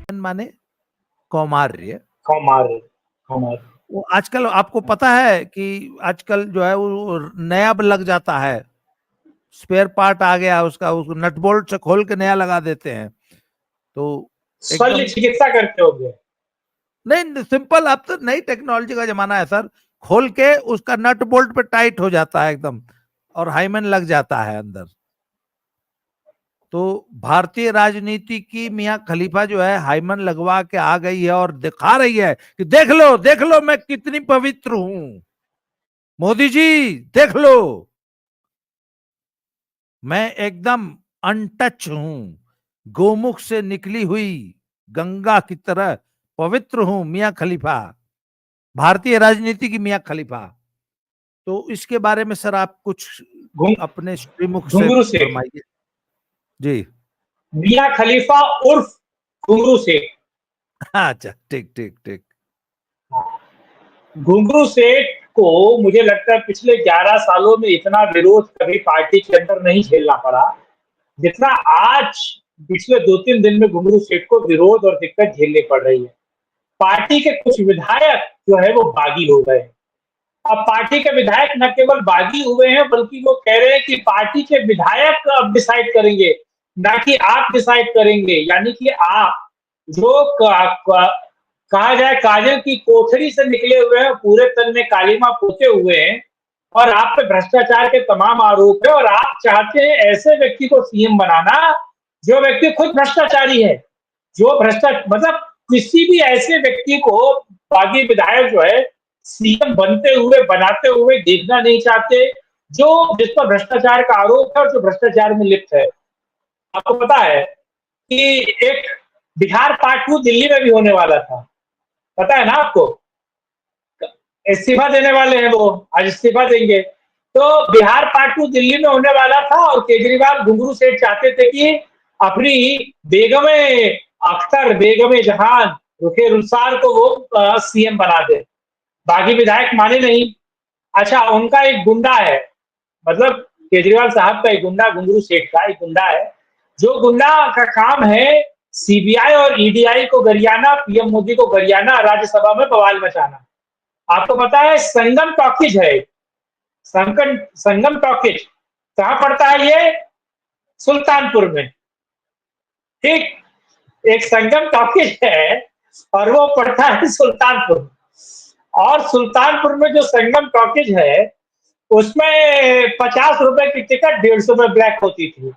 माने कौमार्य। कौमार्य, कौमार्य। वो आजकल आपको पता है कि आजकल जो है वो नया लग जाता है, स्पेयर पार्ट आ गया उसका, उसको नट बोल्ट से खोल के नया लगा देते हैं। तो शल्य एकदम चिकित्सा करते होंगे। नहीं, सिंपल, अब तो नई टेक्नोलॉजी का जमाना है सर। खोल के उसका नट बोल्ट पे टाइट हो जाता है एकदम, और हाइमन लग जाता है अंदर। तो भारतीय राजनीति की मियां खलीफा जो है हाइमन लगवा के आ गई है और दिखा रही है कि देख लो मैं कितनी पवित्र हूं, मोदी जी देख लो, मैं एकदम अनटच हूं, गोमुख से निकली हुई गंगा की तरह पवित्र हूं, मियां खलीफा, भारतीय राजनीति की मियां खलीफा। तो इसके बारे में सर आप कुछ अपने श्रीमुख से घुंगरू सेठ, फरमाइए जी। मियां खलीफा उर्फ घुंगरू सेठ। अच्छा, ठीक ठीक ठीक। घुंगरू सेठ को मुझे लगता है पिछले 11 सालों में इतना विरोध कभी पार्टी के अंदर नहीं झेलना पड़ा जितना आज पिछले 2-3 दिन में घुंगरू सेठ को विरोध और दिक्कत झेलनी पड़ रही है। पार्टी के कुछ विधायक जो है वो बागी हो गए। अब पार्टी के विधायक न केवल बागी हुए हैं बल्कि वो कह रहे हैं कि पार्टी के विधायक अब डिसाइड करेंगे, ना कि आप डिसाइड करेंगे। यानी कि आप जो कहा जाए काजल की कोठरी से निकले हुए हैं, पूरे तन में कालीमा पोते हुए हैं और आप पे भ्रष्टाचार के तमाम आरोप है और आप चाहते हैं ऐसे व्यक्ति को सीएम बनाना जो व्यक्ति खुद भ्रष्टाचारी है, जो भ्रष्टाचार मतलब किसी भी ऐसे व्यक्ति को बागी विधायक जो है सीएम बनते हुए बनाते हुए देखना नहीं चाहते, जो जिस पर भ्रष्टाचार का आरोप है और जो भ्रष्टाचार में लिप्त है। आपको पता है कि एक बिहार पार्ट 2 दिल्ली में भी होने वाला था, पता है ना आपको? इस्तीफा देने वाले हैं वो, आज इस्तीफा देंगे। तो बिहार पार्ट 2 दिल्ली में होने वाला था और केजरीवाल घुंगरू सेठ चाहते थे कि अपनी बेगमे अख्तर, बेगमे जहान रुखे रुखसार को वो सीएम बना दे। बागी विधायक माने नहीं। अच्छा, उनका एक गुंडा है, मतलब केजरीवाल साहब का एक गुंडा, घुंगरू सेठ का एक गुंडा है, जो गुंडा का काम है सीबीआई और ईडीआई को गरियाना, पीएम मोदी को गरियाना, राज्यसभा में बवाल मचाना। आपको पता है संगम टॉकीज है, संगम टॉकीज कहां पड़ता है ये? सुल्तानपुर में। ठीक, एक संगम टॉकीज है और वो पड़ता है सुल्तानपुर। और सुल्तानपुर में जो संगम टॉकीज है उसमें 50 रुपए की टिकट 150 में ब्लैक होती थी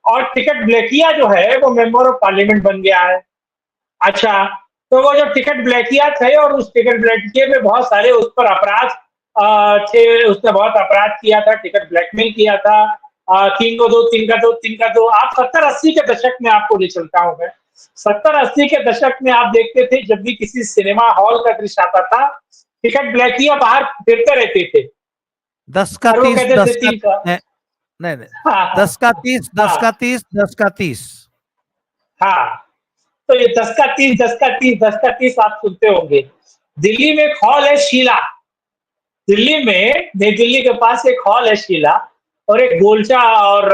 और टिकट ब्लैकिया जो है वो मेंबर ऑफ पार्लियामेंट बन गया है। अच्छा, तो वो जो टिकट ब्लैकिया थे और उस टिकट ब्लैकिया में बहुत सारे उस पर अपराध थे, उसने बहुत अपराध किया था, टिकट ब्लैकमेल किया था। 3 को 2, 3 का 2, 3 का 2। आप 70-80 के दशक में आपको ले चलता हूं मैं, 70-80 के दशक में आप देखते थे जब भी किसी सिनेमा हॉल का दृश्य आता था टिकट ब्लैकिया बाहर फिरते रहते थे 10 का और वो 30, कहते 10 थे का 3 का। नहीं नहीं, हाँ, हाँ, 10 का 30, 10 हाँ, का 30, 10 का 30। हाँ। तो ये 10 का 30, 10 का 30, 10 का 30 आप सुनते होंगे। दिल्ली में एक हॉल है शीला, दिल्ली में नई दिल्ली के पास एक हॉल है शीला और एक गोलचा और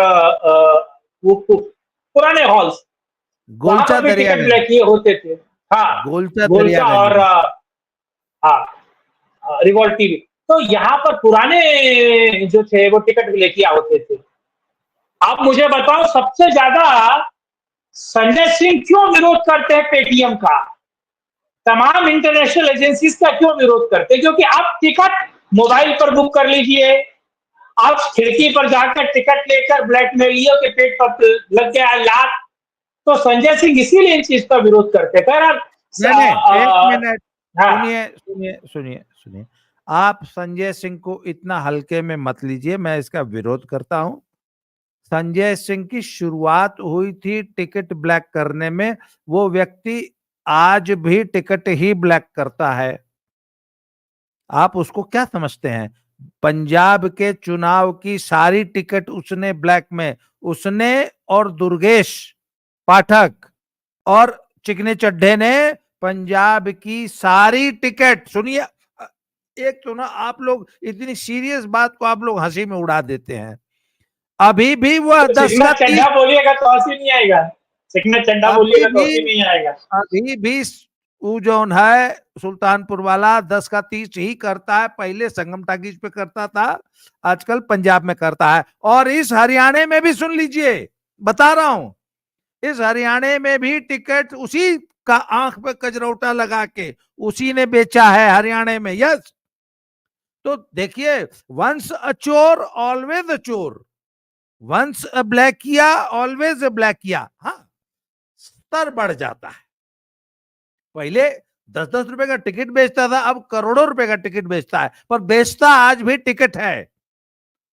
वो पुराने हॉल्स, वहां गोलचा पर भी दरिया टिकट गंज, ब्लैक किए होते थे। हाँ, गोलचा गोलचा दरियागंज और में। हाँ, रिवॉल्ट टीवी। तो यहाँ पर पुराने जो थे वो टिकट ब्लैक किया होते थे। आप मुझे बताओ सबसे ज्यादा संजय सिंह क्यों विरोध करते हैं पेटीएम का, तमाम इंटरनेशनल एजेंसीज का क्यों विरोध करते हैं? क्योंकि आप टिकट मोबाइल पर बुक कर लीजिए, आप खिड़की पर जाकर टिकट लेकर ब्लैकमेलियो के पेट पर लग गया लात। तो संजय सिंह इसीलिए इन चीज का विरोध करते थे। नहीं नहीं, एक मिनट, हाँ, सुनिए सुनिए सुनिए सुनिए। आप संजय सिंह को इतना हल्के में मत लीजिए, मैं इसका विरोध करता हूं। संजय सिंह की शुरुआत हुई थी टिकट ब्लैक करने में, वो व्यक्ति आज भी टिकट ही ब्लैक करता है। आप उसको क्या समझते हैं? पंजाब के चुनाव की सारी टिकट उसने ब्लैक में, उसने और दुर्गेश पाठक और चिकने चड्ढे ने पंजाब की सारी टिकट, सुनिए, एक तो ना आप लोग इतनी सीरियस बात को आप लोग हंसी में उड़ा देते हैं। अभी भी वह तो 10 चिकना का 30, चड्ढा बोलिएगा तो हंसी नहीं आएगा। सेकंड में चंडा बोलिएगा तो भी नहीं आएगा। अभी भी वो जौन है सुल्तानपुर वाला 10 का 30 ही करता है, पहले संगम टाकीज पे करता था, आजकल पंजाब में करता है। और इस हरियाणा में भी सुन लीजिए, बता रहा हूं, इस हरियाणा में भी टिकट उसी का आंख पे कजरौटा लगा के उसी ने बेचा है हरियाणा में। यस, तो देखिए, वंस अ चोर ऑलवेज अ चोर, वंस अ ब्लैक किया ऑलवेज अ ब्लैक किया। हाँ, स्तर बढ़ जाता है। पहले 10-10 रुपए का टिकट बेचता था, अब करोड़ों रुपए का टिकट बेचता है, पर बेचता आज भी टिकट है।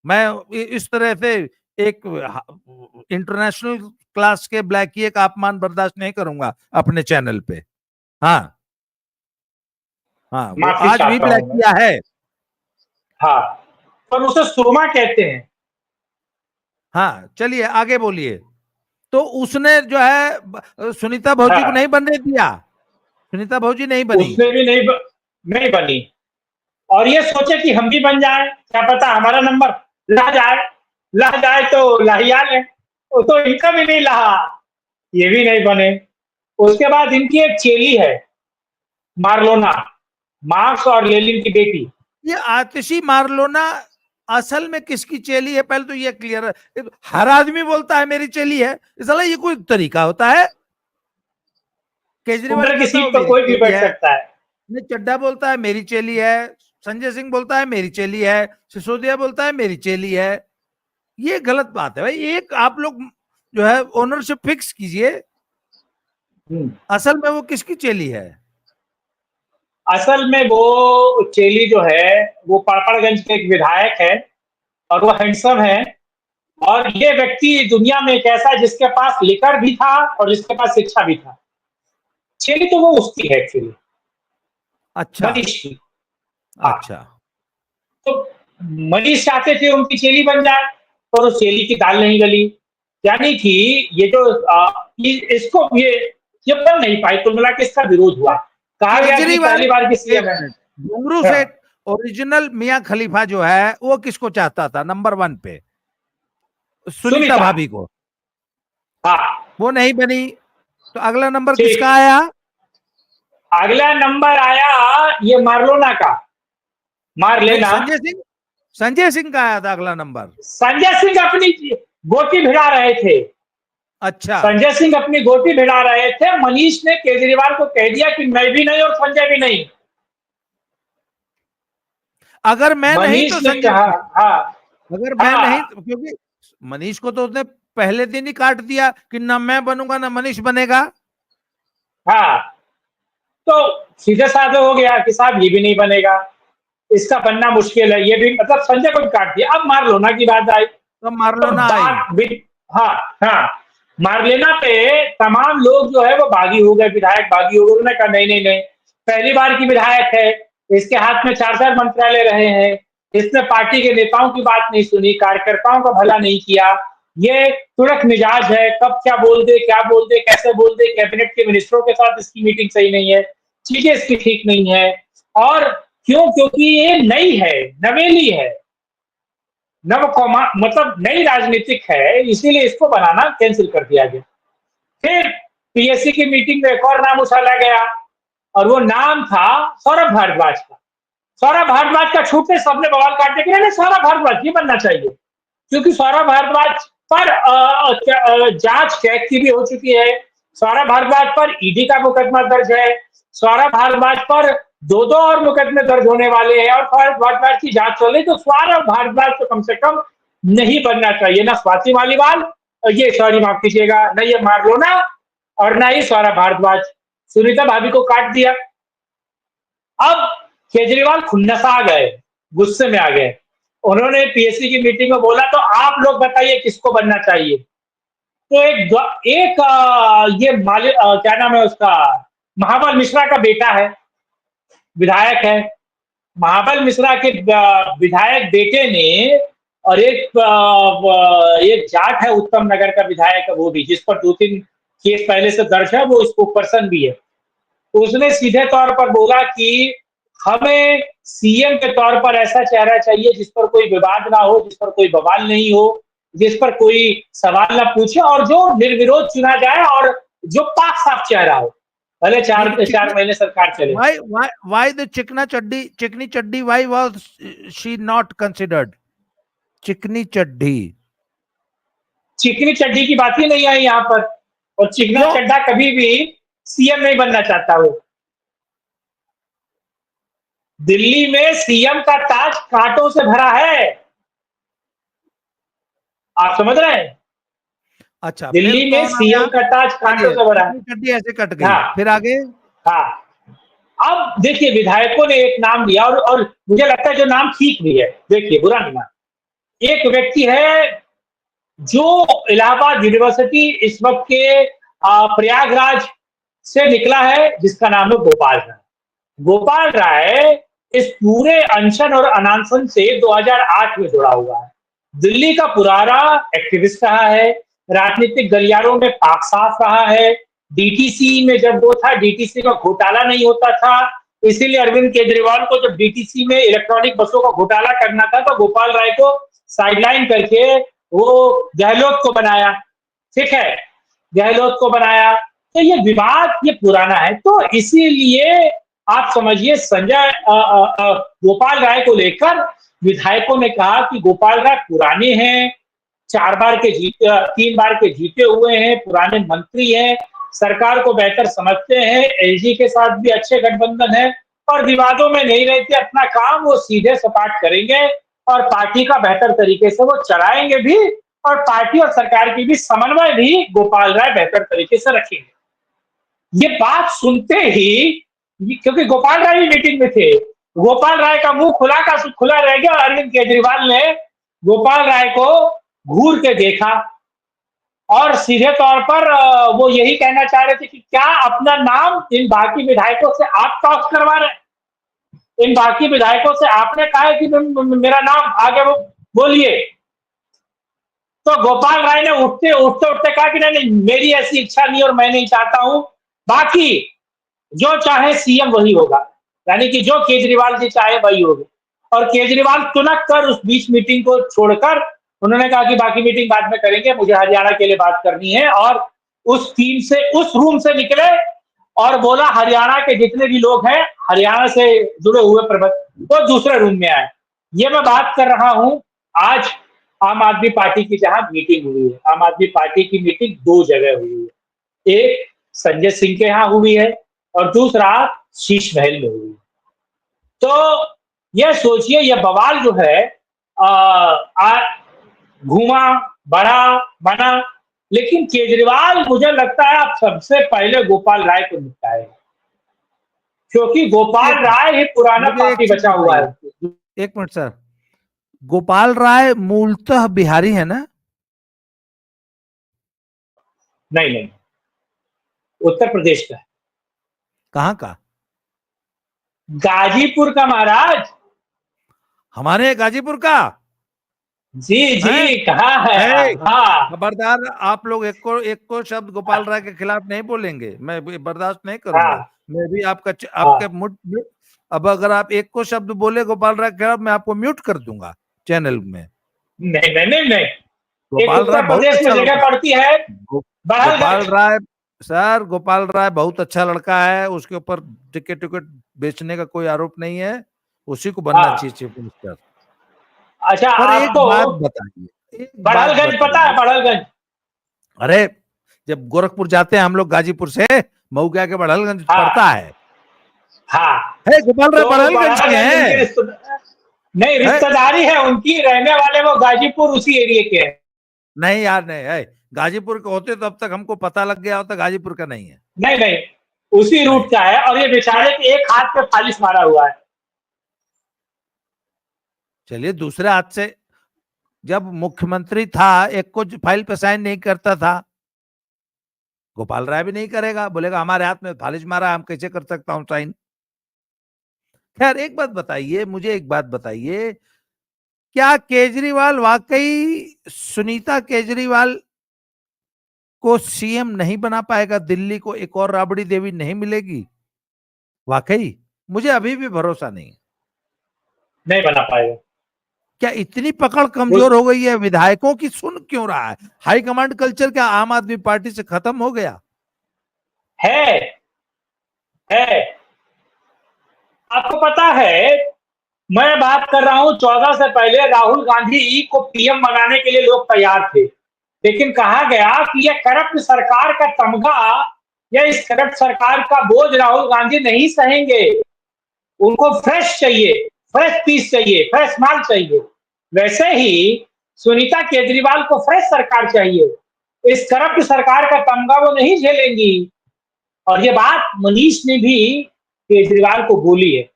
मैं इस तरह से एक इंटरनेशनल क्लास के ब्लैकिए का अपमान बर्दाश्त नहीं करूंगा अपने चैनल पे। हाँ हाँ, वो माफी आज भी चाहता हूं मैं। ब्लैकिया है। हाँ, पर उसे सुरमा कहते हैं। हाँ, चलिए आगे बोलिए। तो उसने जो है सुनीता भौजी को हाँ, नहीं बनने दिया, सुनीता भौजी नहीं बनी। उसने भी नहीं बनी। और ये सोचे कि हम भी बन जाए, क्या पता हमारा नंबर ला जाए तो लाहिया ले। वो तो इनका भी नहीं लहा, ये भी नहीं बने। उसके बाद इनकी एक चेली है, मार्लोना, मार्क्स और लेनिन की बेटी। ये आतिशी मार्लोना असल में किसकी चेली है, पहले तो ये क्लियर है। हर आदमी बोलता है मेरी चेली है, साला ये कोई तरीका होता है? केजरीवाल ऊपर की कहता है वो सीट पर मेरी कोई भी चेली बैठ है, सकता है। चड्डा बोलता है मेरी चेली है, संजय सिंह बोलता है मेरी चेली है, सिसोदिया बोलता है मेरी चेली है। ये गलत बात है भाई। एक आप लोग जो है ओनरशिप फिक्स कीजिए, असल में वो किसकी चेली है? असल में वो चेली जो है वो पापड़गंज के एक विधायक है, और वो हैंडसम है। और ये व्यक्ति दुनिया में एक ऐसा है जिसके पास लिकर भी था और जिसके पास शिक्षा भी था। चेली तो वो उसकी है एक्चुअली, अच्छा मनीष की। हाँ, अच्छा। तो मनीष चाहते थे उनकी चेली बन जाए, पर उस चेली की दाल नहीं गली। यानी कि ये जो इसको ये बन नहीं पाई, कुल मिला के इसका विरोध हुआ। कहा गया कि केजरीवाल, पहली बार की एक सीएम है। मिनट, घुंगरू हाँ, सेठ ओरिजिनल मियां खलीफा जो है वो किसको चाहता था नंबर 1 पे? सुनीता सुनीता। भाभी को। हाँ, वो नहीं बनी, तो अगला नंबर ठीक। किसका आया? अगला नंबर आया ये मार्लोना का, मार नहीं, लेना। संजय सिंह का आया था अगला नंबर। संजय सिंह अपनी गोटी भिड़ा रहे थे। अच्छा, संजय सिंह अपनी गोटी भिड़ा रहे थे। मनीष ने केजरीवाल को कह दिया कि मैं भी नहीं और संजय भी नहीं। अगर मैं नहीं तो मनीष ने संजय कहा। सिंह, हाँ, अगर मैं नहीं हाँ, क्योंकि मनीष को तो उसने पहले दिन ही काट दिया कि ना मैं बनूंगा ना मनीष बनेगा। हाँ, तो सीधे साधे हो गया कि साहब ये भी नहीं बनेगा, इसका बनना मुश्किल है, ये भी मतलब संजय को भी काट दिया। अब मार्लोना की बात आई। तो तो मार्लोना आई। बात भी, हाँ, हाँ, मार्लेना पे तमाम लोग जो है वो बागी हो गए, विधायक बागी हो गए। उन्होंने कहा नहीं नहीं नहीं, पहली बार की विधायक है, इसके हाथ में 4-4 मंत्रालय रहे हैं, इसने पार्टी के नेताओं की बात नहीं सुनी, कार्यकर्ताओं का भला नहीं किया, ये तुरक मिजाज है, कब क्या बोल दे, क्या बोल दे, कैसे बोल दे, कैबिनेट के मिनिस्टरों के साथ इसकी मीटिंग सही नहीं है, चीजें इसकी ठीक नहीं है। और क्यों? क्योंकि ये नई है, नवेली है, नव कौमा मतलब नई राजनीतिक है, इसीलिए इसको बनाना कैंसिल कर दिया गया। फिर पीएससी की मीटिंग में एक और नाम उछाला गया, और वो नाम था सौरभ भारद्वाज का। सौरभ भारद्वाज का छूटते सबने बवाल काटने के लिए सौरभ भारद्वाज ही बनना चाहिए, क्योंकि सौरभ भारद्वाज पर जांच कैग की भी हो चुकी है। सौरभ भारद्वाज पर ईडी का मुकदमा दर्ज है। सौरभ भारद्वाज पर 2-2 और मुकदमे दर्ज होने वाले हैं, और सौरभ भारद्वाज की जांच चल रही। तो सौरभ भारद्वाज तो कम से कम नहीं बनना चाहिए, ना स्वाति मालीवाल, ये सॉरी माफ कीजिएगा, ना ये मार्लोना, और ना ही सौरभ भारद्वाज। सुनीता भाभी को काट दिया। अब केजरीवाल खुन्नस आ गए, गुस्से में आ गए। उन्होंने पीएससी की मीटिंग में बोला तो आप लोग बताइए किसको बनना चाहिए। तो ये क्या नाम है उसका, महाबल मिश्रा का बेटा है, विधायक है। महाबल मिश्रा के विधायक बेटे ने, और एक जाट है उत्तम नगर का विधायक है वो भी, जिस पर 2-3 केस पहले से दर्ज है, वो स्पोक पर्सन भी है। तो उसने सीधे तौर पर बोला कि हमें सीएम के तौर पर ऐसा चेहरा चाहिए जिस पर कोई विवाद ना हो, जिस पर कोई बवाल नहीं हो, जिस पर कोई सवाल ना पूछे और जो निर्विरोध चुना जाए और जो पाक साफ चेहरा हो, भले चार चिकनी महीने सरकार चले। why the चिकनी चड्डी why was she not considered? चिकनी चड्डी चिकनी चड्डी की बात ही नहीं आई यहाँ पर, और चिकना क्यों? चड्ढा कभी भी सीएम नहीं बनना चाहता वो। दिल्ली में सीएम का ताज कांटों से भरा है, आप समझ रहे हैं? अच्छा, फिर दिल्ली में कौन सीएम आया? का ताज कांटों से भरा है। चिकनी चड्डी ऐसे कट गई, हाँ फिर आगे हाँ। अब देखिए, विधायकों ने एक नाम लिया और मुझे लगता है जो नाम ठीक भी है, देखिए बुरा नहीं माना। एक व्यक्ति है जो इलाहाबाद यूनिवर्सिटी इस वक्त के प्रयागराज से निकला है, जिसका नाम है गोपाल राय। गोपाल राय इस पूरे अनशन और अनानसन से 2008 में जुड़ा हुआ है। दिल्ली का पुराना एक्टिविस्ट रहा है, राजनीतिक गलियारों में पाक साफ रहा है। डीटीसी में जब वो था, डीटीसी का घोटाला नहीं होता था, इसीलिए अरविंद केजरीवाल को जब डीटीसी में इलेक्ट्रॉनिक बसों का घोटाला करना था तो गोपाल राय को साइडलाइन करके वो गहलोत को बनाया। ठीक है, गहलोत को बनाया। तो ये विवाद ये पुराना है, तो इसीलिए आप समझिए संजय गोपाल राय को लेकर विधायकों ने कहा कि गोपाल राय पुराने हैं, 3 बार के जीते हुए हैं, पुराने मंत्री हैं, सरकार को बेहतर समझते हैं, एलजी के साथ भी अच्छे गठबंधन है और विवादों में नहीं रहते, अपना काम वो सीधे सपाट करेंगे और पार्टी का बेहतर तरीके से वो चलाएंगे भी और पार्टी और सरकार की भी समन्वय भी गोपाल राय बेहतर तरीके से रखेंगे। ये बात सुनते ही, क्योंकि गोपाल राय भी मीटिंग में थे, गोपाल राय का मुंह खुला रह गया और अरविंद केजरीवाल ने गोपाल राय को घूर के देखा और सीधे तौर पर वो यही कहना चाह रहे थे कि क्या अपना नाम इन बाकी विधायकों से आप टॉस करवा रहे हैं? इन बाकी विधायकों से आपने कहा है कि मेरा नाम आगे बोलिए। तो गोपाल राय ने उठते उठते कहा कि नहीं, मेरी ऐसी इच्छा नहीं और मैं नहीं चाहता हूं, बाकी जो चाहे सीएम वही होगा, यानी कि जो केजरीवाल जी चाहे वही होगा। और केजरीवाल तुनक कर उस बीच मीटिंग को छोड़कर उन्होंने कहा कि बाकी मीटिंग बाद में करेंगे, मुझे हरियाणा के लिए बात करनी है, और उस टीम से उस रूम से निकले और बोला हरियाणा के जितने भी लोग हैं, हरियाणा से जुड़े हुए प्रबंध वो दूसरे रूम में आए। ये मैं बात कर रहा हूं आज आम आदमी पार्टी की जहां मीटिंग हुई है। आम आदमी पार्टी की मीटिंग 2 जगह हुई है, एक संजय सिंह के यहाँ हुई है और दूसरा शीश महल में हुई है। तो यह सोचिए, यह बवाल जो है घूमा, बढ़ा, बना, लेकिन केजरीवाल मुझे लगता है अब सबसे पहले गोपाल राय को निपटाएगा, क्योंकि गोपाल राय ही पुराना पार्टी बचा हुआ है। एक मिनट सर, गोपाल राय मूलतः बिहारी है ना? नहीं, उत्तर प्रदेश का है। कहाँ का? गाजीपुर का महाराज। हमारे गाजीपुर का? जी कहाँ है? हाँ। खबरदार, आप लोग एक को शब्द गोपाल राय के खिलाफ नहीं बोलेंगे, मैं बर्दाश्त नहीं करूंगा। हाँ, मैं भी आपके हाँ। अब अगर आप एक को शब्द बोले गोपाल राय के खिलाफ, मैं आपको म्यूट कर दूंगा चैनल में। नहीं। गोपाल राय बहुत प्रदेश में जगह पड़ती है गोपाल राय सर, गोपाल राय बहुत अच्छा लड़का है, उसके ऊपर टिकट बेचने का कोई आरोप नहीं है, उसी को बनना चाहिए चीफ मिनिस्टर। अच्छा, पर एक आपको बात बताइए, बड़हलगंज पता है? बड़हलगंज, अरे जब गोरखपुर जाते हैं हम लोग गाजीपुर से, मऊ के आके बड़हलगंज हाँ, पड़ता है। हाँ, गोपाल राय बड़हलगंज के हैं। नहीं, रिश्तेदारी है उनकी, रहने वाले वो गाजीपुर उसी एरिया के हैं। नहीं यार, नहीं, गाजीपुर के होते तो अब तक हमको पता लग गया होता, गाजीपुर का नहीं है। नहीं, उसी रूट का है और ये बेचारे के एक हाथ पे फालिश मारा हुआ है। चलिए, दूसरे हाथ से जब मुख्यमंत्री था, एक को फाइल पे साइन नहीं करता था, गोपाल राय भी नहीं करेगा, बोलेगा हमारे हाथ में फालिश मारा, हम कैसे कर सकता हूं साइन। खैर, एक बात बताइए, मुझे एक बात बताइए, क्या केजरीवाल वाकई सुनीता केजरीवाल को सीएम नहीं बना पाएगा? दिल्ली को एक और राबड़ी देवी नहीं मिलेगी? वाकई मुझे अभी भी भरोसा नहीं बना पाएगा। क्या इतनी पकड़ कमजोर हो गई है विधायकों की? सुन क्यों रहा है? हाईकमांड कल्चर क्या आम आदमी पार्टी से खत्म हो गया? है आपको पता है, मैं बात कर रहा हूं 14 से पहले राहुल गांधी को पीएम बनाने के लिए लोग तैयार थे, लेकिन कहा गया कि यह करप्ट सरकार का तमगा या इस करप्ट सरकार का बोझ राहुल गांधी नहीं सहेंगे। उनको फ्रेश चाहिए, फ्रेश पीस चाहिए, फ्रेश माल चाहिए। वैसे ही सुनीता केजरीवाल को फ्रेश सरकार चाहिए। इस करप्ट सरकार का तमगा वो नहीं झेलेंगी। और ये बात मनीष ने भी केजरीवाल को बोली है।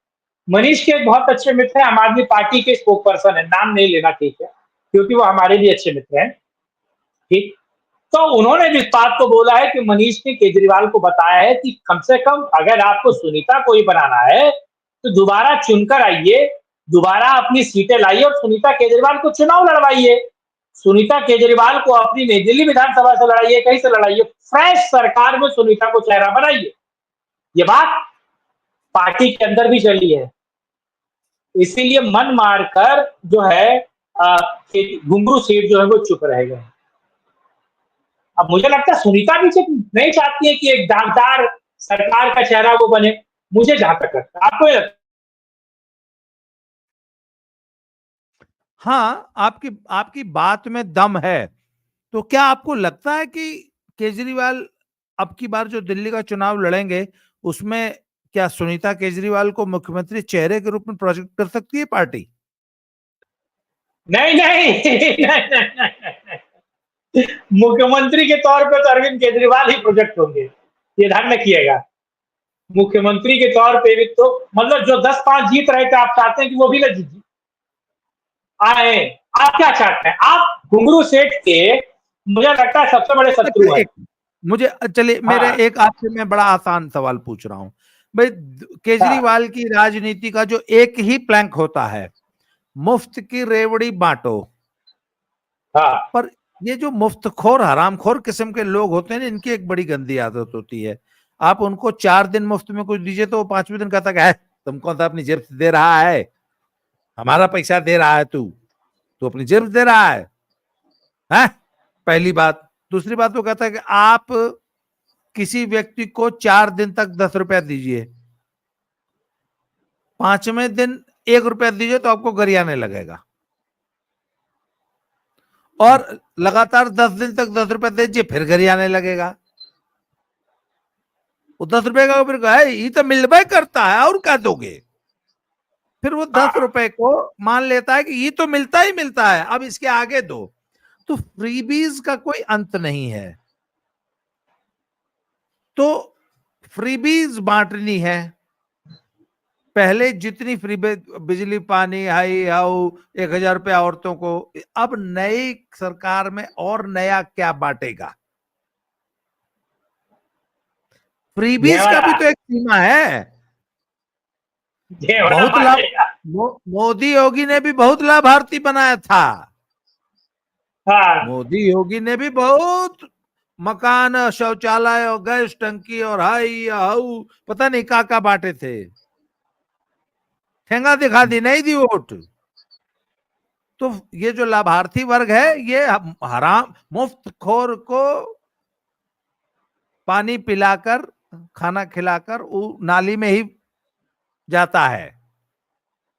मनीष के एक बहुत अच्छे मित्र हैं, आम आदमी पार्टी के स्पोक पर्सन है, नाम नहीं लेना ठीक है, क्योंकि वो हमारे भी अच्छे मित्र हैं, ठीक। तो उन्होंने भी इस बात को बोला है कि मनीष ने केजरीवाल को बताया है कि कम से कम अगर आपको सुनीता को ही बनाना है तो दोबारा चुनकर आइए, दोबारा अपनी सीटें लाइए और सुनीता केजरीवाल को चुनाव लड़वाइए। सुनीता केजरीवाल को अपनी नई दिल्ली विधानसभा से लड़ाइए, कहीं से लड़ाइए, फ्रेश सरकार में सुनीता को चेहरा बनाइए। ये बात पार्टी के अंदर भी चली है, इसीलिए मन मारकर जो है घुंघरू सीट जो है वो चुप रह गए। अब मुझे लगता है सुनीता भी नहीं चाहती है कि एक दागदार सरकार का चेहरा वो बने, मुझे जहां तक लगता है। आपको हाँ, आपकी आपकी बात में दम है। तो क्या आपको लगता है कि केजरीवाल अब की बार जो दिल्ली का चुनाव लड़ेंगे उसमें क्या सुनीता केजरीवाल को मुख्यमंत्री चेहरे के रूप में प्रोजेक्ट कर सकती है पार्टी? नहीं नहीं, नहीं। मुख्यमंत्री के तौर पे तो अरविंद केजरीवाल ही प्रोजेक्ट होंगे, ये ध्यान रखिएगा। मुख्यमंत्री के तौर पे भी तो मतलब जो 10-5 जीत रहे थे, आप चाहते हैं कि वो भी ना जीत आए? आप क्या चाहते हैं? आप घुंघरू सेठ के मुझे लगता है सबसे बड़े शत्रु हैं। मुझे चलिए मेरे हाँ, एक आपसे मैं बड़ा आसान सवाल पूछ रहा हूं भाई। केजरीवाल की राजनीति का जो एक ही प्लैंक होता है, मुफ्त की रेवड़ी बांटो। हाँ, पर ये जो मुफ्तखोर हरामखोर किस्म के लोग होते हैं, इनकी एक बड़ी गंदी आदत होती है। आप उनको 4 दिन मुफ्त में कुछ दीजिए तो वो 5वें दिन कहता है तुम कौन सा अपनी जेब से दे रहा है, हमारा पैसा दे रहा है, तू अपनी जेब से दे रहा है? पहली बात। दूसरी बात वो कहता है कि आप किसी व्यक्ति को 4 दिन तक 10 रुपया दीजिए, 5वें दिन 1 रुपया दीजिए तो आपको गरियाने लगेगा, और लगातार 10 दिन तक 10 रुपया दीजिए फिर गरियाने लगेगा। वो 10 रुपए का फिर ये तो मिलबे करता है और क्या दोगे? फिर वो 10 रुपए को मान लेता है कि ये तो मिलता ही मिलता है, अब इसके आगे दो। तो फ्रीबीज का कोई अंत नहीं है। तो फ्रीबीज बांटनी है। पहले जितनी फ्री बिजली पानी हाई हाउ 1000 रुपया औरतों को, अब नई सरकार में और नया क्या बांटेगा? फ्रीबीज का भी तो एक सीमा है। बहुत लाभ मोदी योगी ने भी बहुत लाभार्थी बनाया था। मोदी योगी ने भी बहुत मकान, शौचालय और गैस टंकी और हाई हाउ पता नहीं का बांटे थे। ठेंगा दिखा दी, नहीं दी वोट। तो ये जो लाभार्थी वर्ग है, ये हराम मुफ्त खोर को पानी पिलाकर खाना खिलाकर वो नाली में ही जाता है।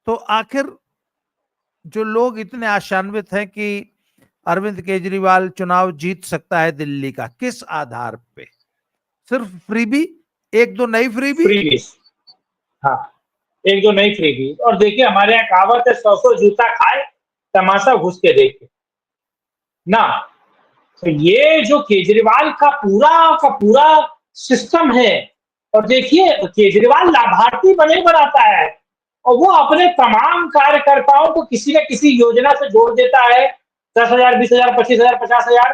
तो आखिर जो लोग इतने आशान्वित हैं कि अरविंद केजरीवाल चुनाव जीत सकता है दिल्ली का, किस आधार पे? सिर्फ फ्रीबी, 1-2 नई फ्रीबी। हाँ, 1-2 नई फ्रीबी। और देखिए हमारे यहाँ कहावत है, 100 जूता खाए तमाशा घुस के देखे ना। तो ये जो केजरीवाल का पूरा सिस्टम है, और देखिए केजरीवाल लाभार्थी बने बनाता है और वो अपने तमाम कार्यकर्ताओं को किसी न किसी योजना से जोड़ देता है। 10,000, 20,000, 25,000, 50,000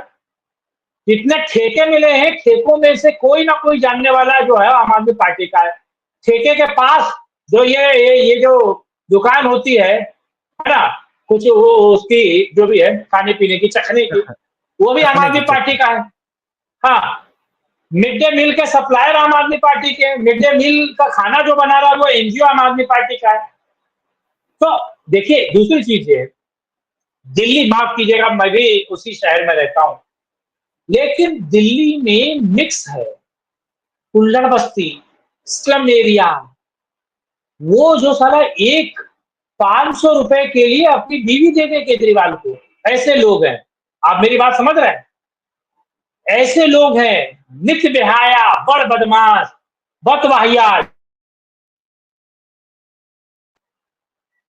जितने ठेके मिले हैं, ठेकों में से कोई ना कोई जानने वाला जो है आम आदमी पार्टी का है। ठेके के पास जो ये जो दुकान होती है ना, कुछ वो उसकी जो भी है खाने पीने की, चखने की, वो भी आम आदमी पार्टी का है। हाँ, मिड डे मील के सप्लायर आम आदमी पार्टी के, मिड डे मील का खाना जो बना रहा है वो एनजीओ आम आदमी पार्टी का है। तो देखिए दूसरी चीज है, दिल्ली, माफ कीजिएगा, मैं भी उसी शहर में रहता हूं, लेकिन दिल्ली में मिक्स है, कुल्लड़ बस्ती, स्लम एरिया। वो जो साला एक 500 रुपए के लिए अपनी बीवी दे दे केजरीवाल को, ऐसे लोग हैं। आप मेरी बात समझ रहे हैं? ऐसे लोग हैं, नित्य बेहाया, बड़ बदमाश, बदवाहियात।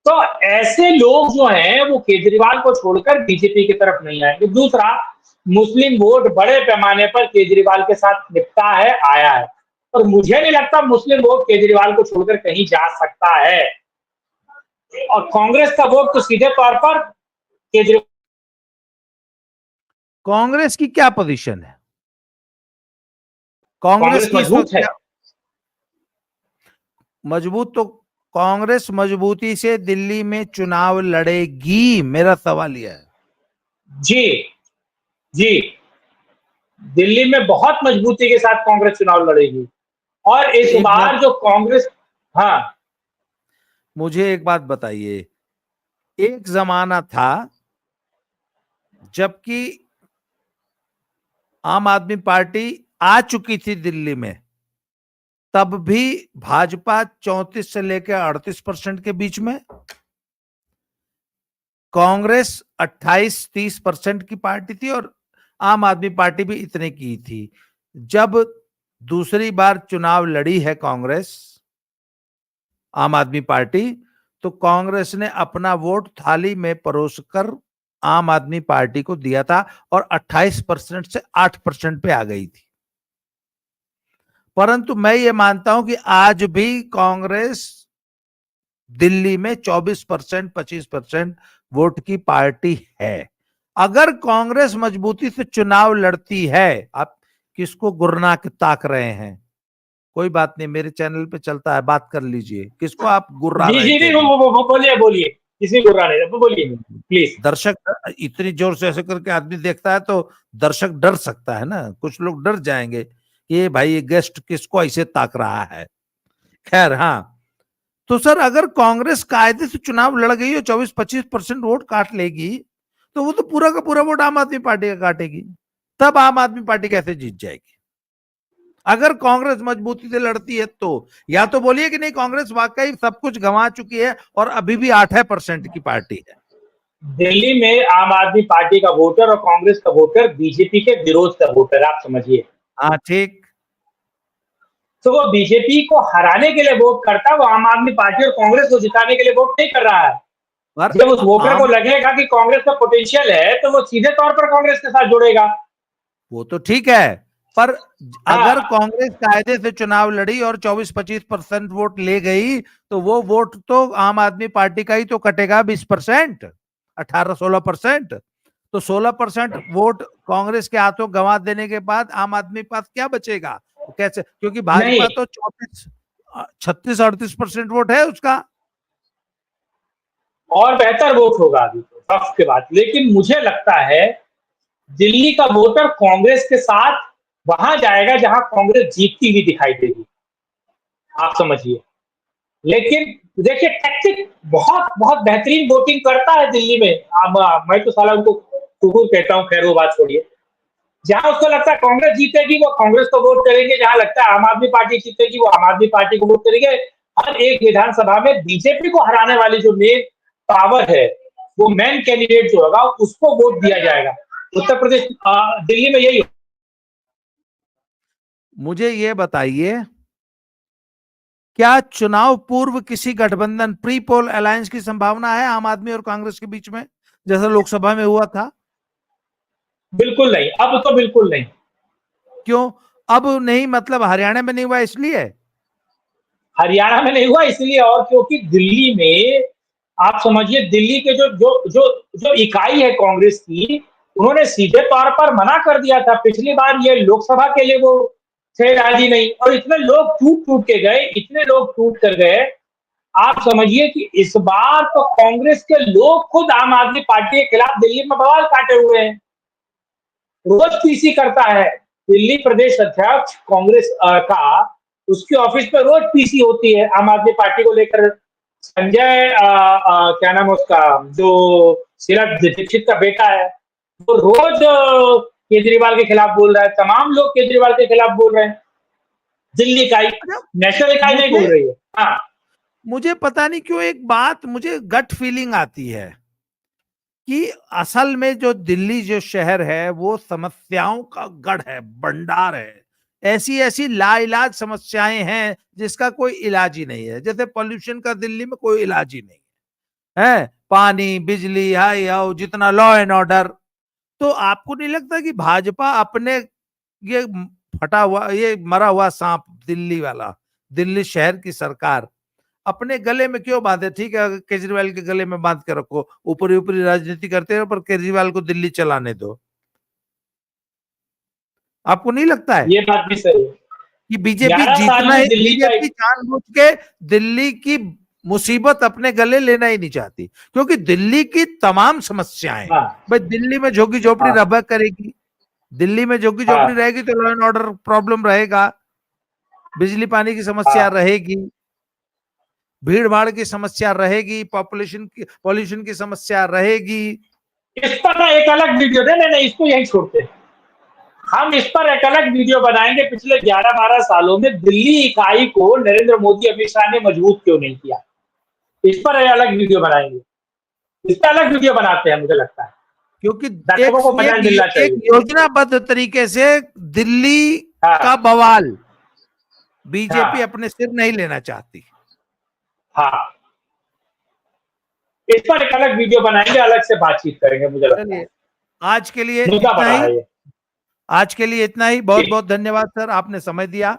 तो ऐसे लोग जो हैं वो केजरीवाल को छोड़कर बीजेपी की तरफ नहीं आएंगे। दूसरा, मुस्लिम वोट बड़े पैमाने पर केजरीवाल के साथ निपटा है, आया है, और मुझे नहीं लगता मुस्लिम वोट केजरीवाल को छोड़कर कहीं जा सकता है। और कांग्रेस का वोट तो सीधे तौर पर केजरीवाल। कांग्रेस की क्या पोजीशन है? कांग्रेस कांग्रेस की इस वक्त मजबूत है। क्या मजबूत? तो कांग्रेस मजबूती से दिल्ली में चुनाव लड़ेगी, मेरा सवाल यह है। जी, जी, दिल्ली में बहुत मजबूती के साथ कांग्रेस चुनाव लड़ेगी। और इस एक बात बार जो कांग्रेस, हाँ, मुझे एक बात बताइए, एक जमाना था जबकि आम आदमी पार्टी आ चुकी थी दिल्ली में, तब भी भाजपा 34 से लेकर 38% के बीच में, कांग्रेस 28-30% की पार्टी थी और आम आदमी पार्टी भी इतने की थी। जब दूसरी बार चुनाव लड़ी है कांग्रेस, आम आदमी पार्टी, तो कांग्रेस ने अपना वोट थाली में परोसकर आम आदमी पार्टी को दिया था और 28% से 8% पे आ गई थी। परंतु मैं ये मानता हूं कि आज भी कांग्रेस दिल्ली में 24%, 25% वोट की पार्टी है। अगर कांग्रेस मजबूती से चुनाव लड़ती है, आप किसको गुर्रा के ताक रहे हैं? कोई बात नहीं, मेरे चैनल पे चलता है, बात कर लीजिए। किसको आप गुर्रा जी रहे जी थे नहीं, अभी? बोलिए बोलिए, किसी को बुरा नहीं, बोलिए प्लीज। दर्शक इतनी जोर से ऐसे करके आदमी देखता है तो दर्शक डर सकता है ना, कुछ लोग डर जाएंगे कि ये भाई ये गेस्ट किसको ऐसे ताक रहा है। खैर, हाँ, तो सर अगर कांग्रेस कायदे से चुनाव लड़ गई और 24-25% वोट काट लेगी, तो वो तो पूरा का पूरा वोट आम आदमी पार्टी का काटेगी। तब आम आदमी पार्टी कैसे जीत जाएगी? अगर कांग्रेस मजबूती से लड़ती है तो या तो बोलिए कि नहीं, कांग्रेस वाकई सब कुछ गंवा चुकी है और अभी भी 8% की पार्टी है। दिल्ली में आम आदमी पार्टी का वोटर और कांग्रेस का वोटर बीजेपी के विरोध का वोटर, आप समझिए। हाँ, ठीक। तो वो बीजेपी को हराने के लिए वोट करता है, वो आम आदमी पार्टी और कांग्रेस को जिताने के लिए वोट नहीं कर रहा है। पर जब उस वोटर को आम लगेगा कि कांग्रेस का पोटेंशियल है, तो वो सीधे तौर पर कांग्रेस के साथ जुड़ेगा। वो तो ठीक है, पर अगर हाँ, कांग्रेस कायदे से चुनाव लड़ी और 24-25% वोट ले गई, तो वो वोट तो आम आदमी पार्टी का ही तो कटेगा। 20%, 18-16%, तो 16% वोट कांग्रेस के हाथों गंवा देने के बाद आम आदमी के पास क्या बचेगा? वो कैसे? क्योंकि नहीं, भाजपा तो 34, 36-38% वोट है उसका। और बेहतर वोट होगा अभी तो, टफ के बाद। लेकिन मुझे लगता है दिल्ली का वोटर कांग्रेस के साथ वहां जाएगा जहां कांग्रेस जीतती हुई दिखाई देगी, आप समझिए। लेकिन देखिए, टैक्टिक बहुत बहुत बेहतरीन वोटिंग करता है दिल्ली में। मैं तो साला उनको कुकुर कहता हूं, खैर वो बात छोड़िए। जहां उसको लगता है कांग्रेस जीतेगी वो कांग्रेस को वोट करेंगे, जहां लगता है आम आदमी पार्टी जीतेगी वो आम आदमी पार्टी को वोट करेंगे। हर एक विधानसभा में बीजेपी को हराने वाली जो मेन पावर है, वो मेन कैंडिडेट जो होगा उसको वोट दिया जाएगा। उत्तर प्रदेश, दिल्ली में यही। मुझे ये बताइए, क्या चुनाव पूर्व किसी गठबंधन, प्री पोल अलायंस की संभावना है आम आदमी और कांग्रेस के बीच में, जैसा लोकसभा में हुआ था? बिल्कुल नहीं, अब तो बिल्कुल नहीं। क्यों अब नहीं? मतलब हरियाणा में नहीं हुआ इसलिए? हरियाणा में नहीं हुआ इसलिए, और क्योंकि दिल्ली में, आप समझिए, दिल्ली के जो जो जो जो इकाई है कांग्रेस की, उन्होंने सीधे तौर पर मना कर दिया था पिछली बार, ये लोकसभा के लिए वो थे राजी नहीं। और इतने लोग टूट टूट के गए, इतने लोग टूट कर गए। आप समझिए कि इस बार तो कांग्रेस के लोग खुद आम आदमी पार्टी के खिलाफ दिल्ली में बवाल काटे हुए हैं। रोज पीसी करता है दिल्ली प्रदेश अध्यक्ष कांग्रेस का, उसके ऑफिस पे रोज पीसी होती है आम आदमी पार्टी को लेकर। संजय क्या नाम है उसका, जो शीला दीक्षित का बेटा है, वो रोज केजरीवाल के खिलाफ बोल रहा है, तमाम लोग केजरीवाल के खिलाफ बोल रहे हैं। दिल्ली इकाई, अच्छा, नेशनल इकाई नहीं बोल मुझे रही है। हाँ, मुझे पता नहीं क्यों एक बात मुझे गट फीलिंग आती है कि असल में जो दिल्ली जो शहर है वो समस्याओं का गढ़ है, भंडार है। ऐसी ऐसी लाइलाज समस्याएं हैं जिसका कोई इलाज ही नहीं है। जैसे पॉल्यूशन का दिल्ली में कोई इलाज ही नहीं है, पानी, बिजली, हाई हाउ, जितना लॉ एंड ऑर्डर। तो आपको नहीं लगता कि भाजपा अपने ये फटा हुआ, ये मरा हुआ सांप दिल्ली वाला, दिल्ली शहर की सरकार अपने गले में क्यों बांधे? ठीक है, केजरीवाल के गले में बांध के रखो, ऊपरी ऊपरी राजनीति करते रहो, पर केजरीवाल को दिल्ली चलाने दो। आपको नहीं लगता है ये बात भी सही है। कि बीजेपी 11 साल जीतना में ही, दिल्ली का बीजेपी जानबूझ के दिल्ली की मुसीबत अपने गले लेना ही नहीं चाहती, क्योंकि दिल्ली की तमाम समस्याएं, हाँ, भाई दिल्ली में झोगी झोपड़ी हाँ, रहा करेगी, दिल्ली में झोगी झोपड़ी हाँ, रहेगी तो लॉ एंड ऑर्डर प्रॉब्लम रहेगा, बिजली पानी की समस्या हाँ। रहेगी, भीड़ भाड़ की समस्या रहेगी, पॉल्यूशन की समस्या रहेगी। इस पर ना एक अलग वीडियो दे, नहीं इसको यही छोड़ते हैं। हम इस पर एक अलग वीडियो बनाएंगे, पिछले 11-12 सालों में दिल्ली इकाई को नरेंद्र मोदी, अमित शाह ने मजबूत क्यों नहीं किया। इस पर एक अलग वीडियो बनाएंगे, इस पर अलग वीडियो बनाते हैं, मुझे लगता है क्योंकि दर्शकों को मजा मिलना एक चाहिए। योजनाबद्ध तरीके से दिल्ली हाँ, का बवाल बीजेपी हाँ, अपने सिर नहीं लेना चाहती। हाँ। इस पर एक अलग वीडियो बनाएंगे, अलग से बातचीत करेंगे, मुझे लगता है चलिए, आज के लिए मुद्दा इतना बड़ा ही, है ये। आज के लिए इतना ही। बहुत जी, बहुत धन्यवाद सर, आपने समय दिया।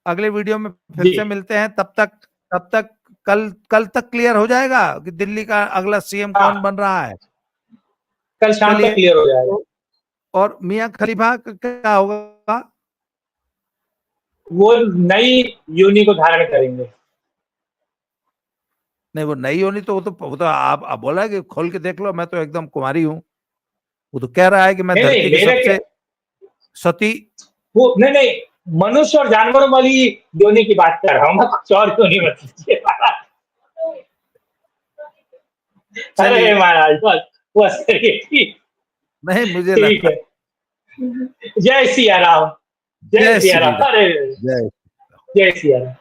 अगले वीडियो में फिर जी, से मिलते हैं। तब तक कल कल तक क्लियर हो जाएगा कि दिल्ली का अगला सीएम कौन हाँ, बन रहा है। कल शाम तक चलिए, क्लियर हो जाएगा। और मियां खलीफा का क्या होगा? वो नई यूनि को धारण करेंगे। नहीं, वो नहीं होनी तो वो तो आप बोला कि खोल के देख लो, मैं तो एकदम कुमारी हूँ। वो तो कह रहा है कि मैं नहीं, नहीं, धरती की मेरे के सबसे सती। वो नहीं, नहीं, मनुष्य और जानवरों वाली योनि की बात कर रहा हूँ मैं, कुछ और योनि मत लीजिए महाराज। अरे चलिए, महाराज, बस करिए, ठीक, नहीं मुझे ठीक लगा। है। जय सिया राम, जय जय सिया श्री राम, राम। अरे जय जय सिया राम।